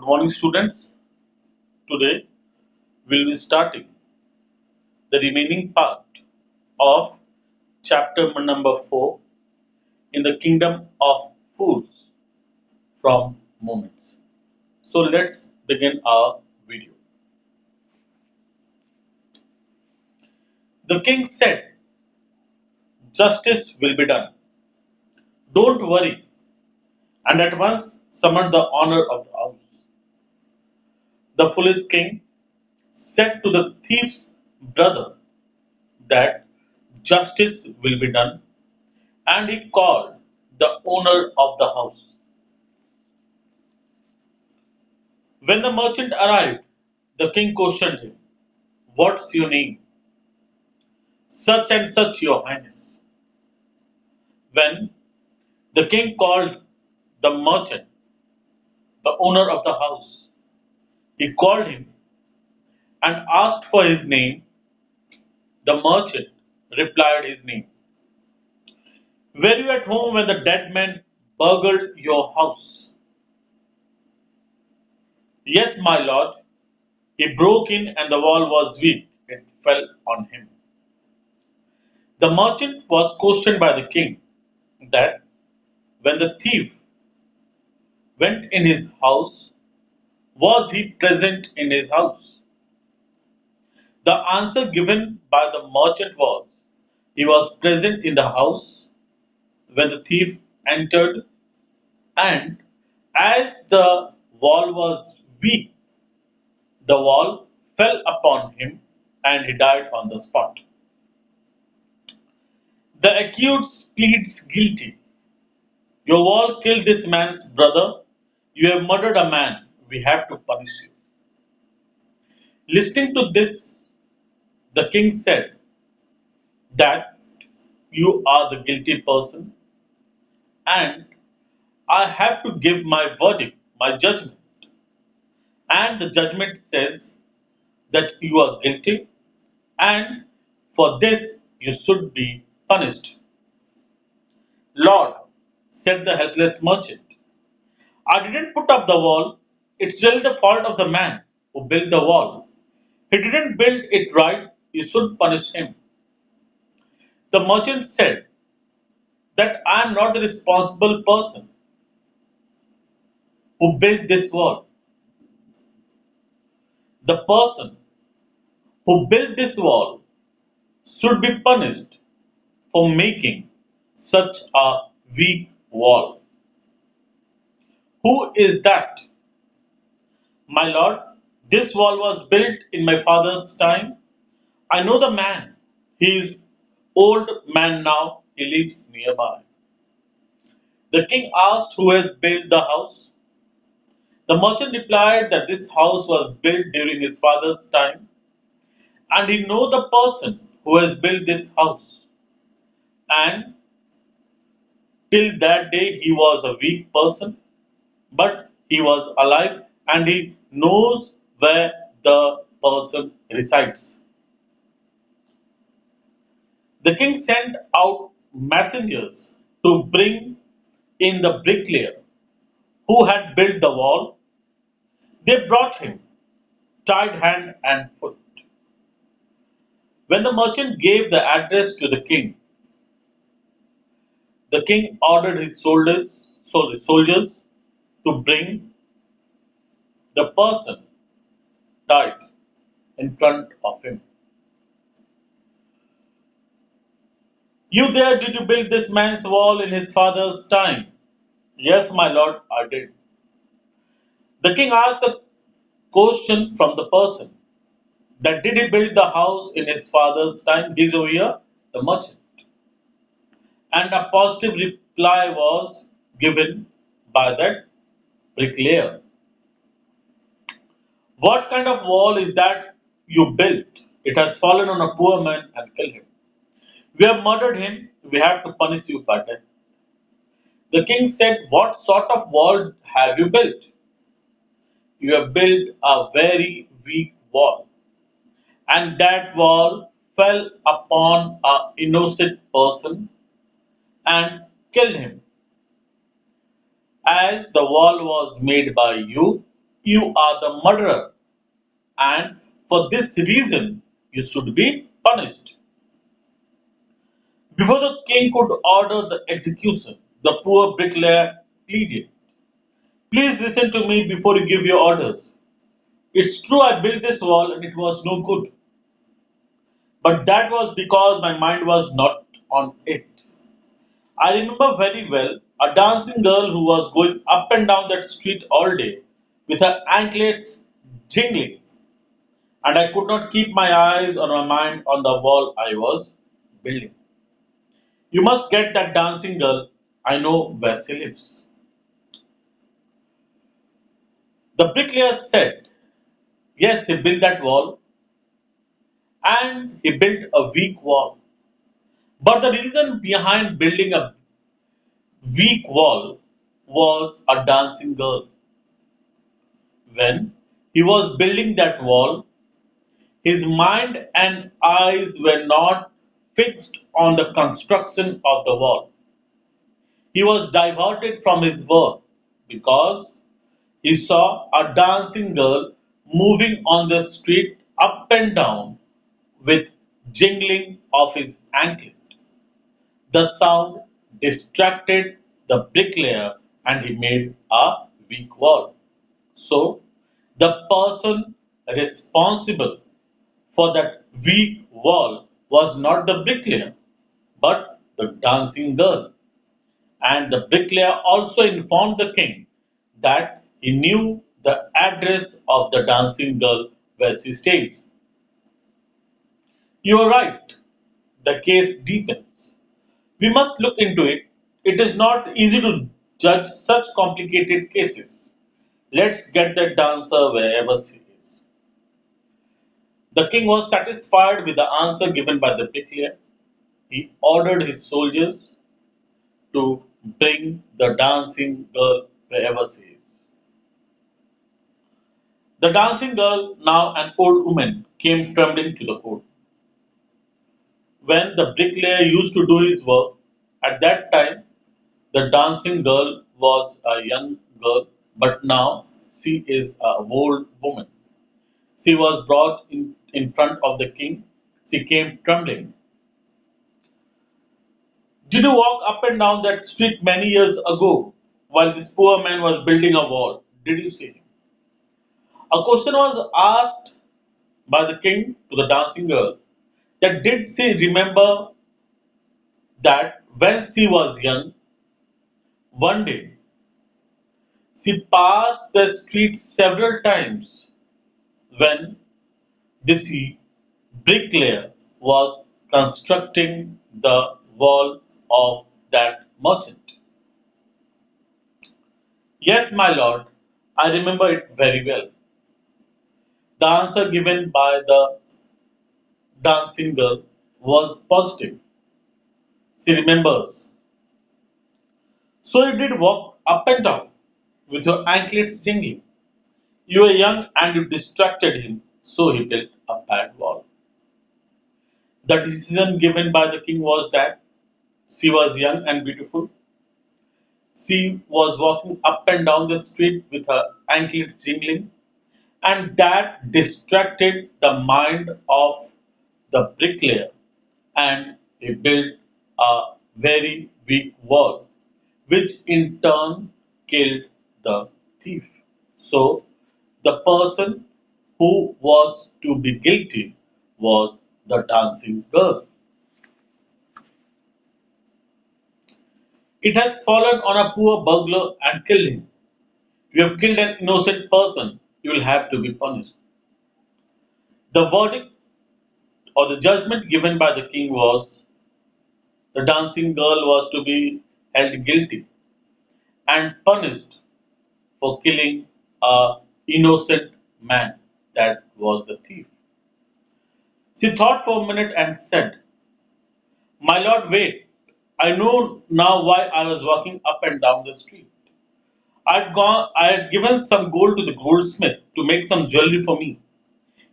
morning, students. Today we'll be starting the remaining part of chapter number 4 in the kingdom of fools from moments. So let's begin our video. The king said, "Justice will be done. Don't worry," and at once summoned the owner of the house. The foolish king said to the thief's brother that justice will be done, and he called the owner of the house. When the merchant arrived, the king questioned him, "What's your name?" "Such and such, your highness." When the king called the merchant, the owner of the house, he called him and asked for his name. The merchant replied his name. "Were you at home when the dead man burgled your house?" "Yes, my lord. He broke in and the wall was weak. It fell on him." The merchant was questioned by the king that when the thief went in his house, was he present in his house? The answer given by the merchant was, he was present in the house when the thief entered, and as the wall was weak, the wall fell upon him and he died on the spot. The accused pleads guilty. "Your wall killed this man's brother. You have murdered a man. We have to punish you." Listening to this, the king said that you are the guilty person and I have to give my verdict, my judgment. And the judgment says that you are guilty and for this you should be punished. "Lord," said the helpless merchant, "I didn't put up the wall. It's really the fault of the man who built the wall. He didn't build it right. You should punish him." The merchant said that I am not the responsible person who built this wall. The person who built this wall should be punished for making such a weak wall. "Who is that?" "My lord, this wall was built in my father's time. I know the man. He is old man now. He lives nearby." The king asked who has built the house. The merchant replied that this house was built during his father's time, and he know the person who has built this house. And till that day he was a weak person, but he was alive and he knows where the person resides. The king sent out messengers to bring in the bricklayer who had built the wall. They brought him, tied hand and foot. When the merchant gave the address to the king ordered his soldiers to bring the person tied in front of him. "You there, did you build this man's wall in his father's time?" "Yes, my lord, I did." The king asked the question from the person that did he build the house in his father's time? He's over here, the merchant. And a positive reply was given by that bricklayer. "What kind of wall is that you built? It has fallen on a poor man and killed him. We have murdered him. We have to punish you by death." The king said, "What sort of wall have you built?" "You have built a very weak wall, and that wall fell upon an innocent person and killed him. As the wall was made by you, You are the murderer, and for this reason you should be punished. Before the king could order the execution, the poor bricklayer pleaded, please listen to me before you give your orders. It's true I built this wall and it was no good, but that was because my mind was not on it. I remember very well a dancing girl who was going up and down that street all day with her anklets jingling, and I could not keep my eyes or my mind on the wall I was building. You must get that dancing girl. I know where she lives. The bricklayer said, yes, he built that wall, and he built a weak wall. But the reason behind building a weak wall was a dancing girl. When he was building that wall, his mind and eyes were not fixed on the construction of the wall. He was diverted from his work because he saw a dancing girl moving on the street up and down with jingling of his anklet. The sound distracted the bricklayer and he made a weak wall. So, the person responsible for that weak wall was not the bricklayer but the dancing girl. And the bricklayer also informed the king that he knew the address of the dancing girl where she stays. You are right, the case deepens. We must look into it. It is not easy to judge such complicated cases. Let's get the dancer wherever she is. The king was satisfied with the answer given by the bricklayer. He ordered his soldiers to bring the dancing girl wherever she is. The dancing girl, now an old woman, came trembling to the court. When the bricklayer used to do his work, at that time the dancing girl was a young girl, but now she is a old woman. She was brought in front of the king. She came trembling. Did you walk up and down that street many years ago while this poor man was building a wall? Did you see him? A question was asked by the king to the dancing girl that did she remember that when she was young, one day she passed the street several times when this bricklayer was constructing the wall of that merchant. Yes, my lord, I remember it very well. The answer given by the dancing girl was positive. She remembers. So you did walk up and down with your anklets jingling. You were young and you distracted him, so he built a bad wall. The decision given by the king was that she was young and beautiful. She was walking up and down the street with her anklets jingling, and that distracted the mind of the bricklayer, and he built a very weak wall, which in turn killed the thief. So, the person who was to be guilty was the dancing girl. It has fallen on a poor burglar and killed him. You have killed an innocent person. You will have to be punished. The verdict or the judgment given by the king was the dancing girl was to be held guilty and punished for killing a innocent man, that was the thief. She thought for a minute and said, my lord, wait. I know now why I was walking up and down the street. I had given some gold to the goldsmith to make some jewelry for me.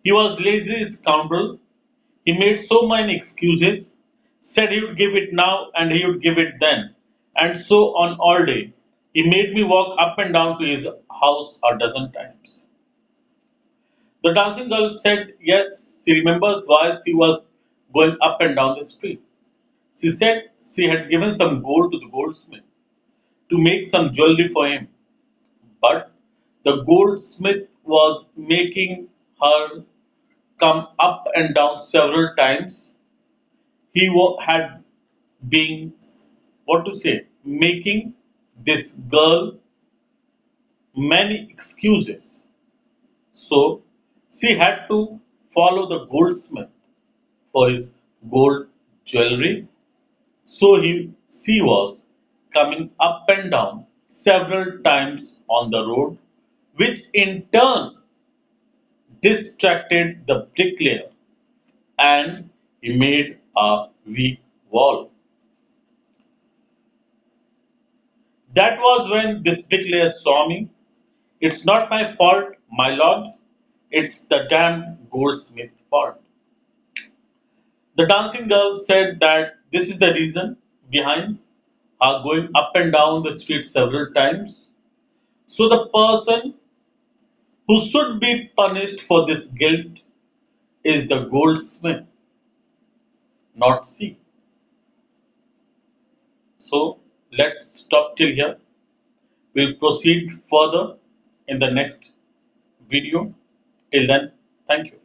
He was lazy scoundrel. He made so many excuses, said he would give it now and he would give it then, and so on all day. He made me walk up and down to his house a dozen times. The dancing girl said yes, she remembers why she was going up and down the street. She said she had given some gold to the goldsmith to make some jewelry for him, but the goldsmith was making her come up and down several times. Had been, what to say, making this girl many excuses. So she had to follow the goldsmith for his gold jewelry. So she was coming up and down several times on the road, which in turn distracted the bricklayer and he made a weak wall. That was when this bricklayer saw me. It's not my fault, my lord. It's the damn goldsmith's fault. The dancing girl said that this is the reason behind her going up and down the street several times. So the person who should be punished for this guilt is the goldsmith, not she. So let's stop till here. We'll proceed further in the next video. Till then, thank you.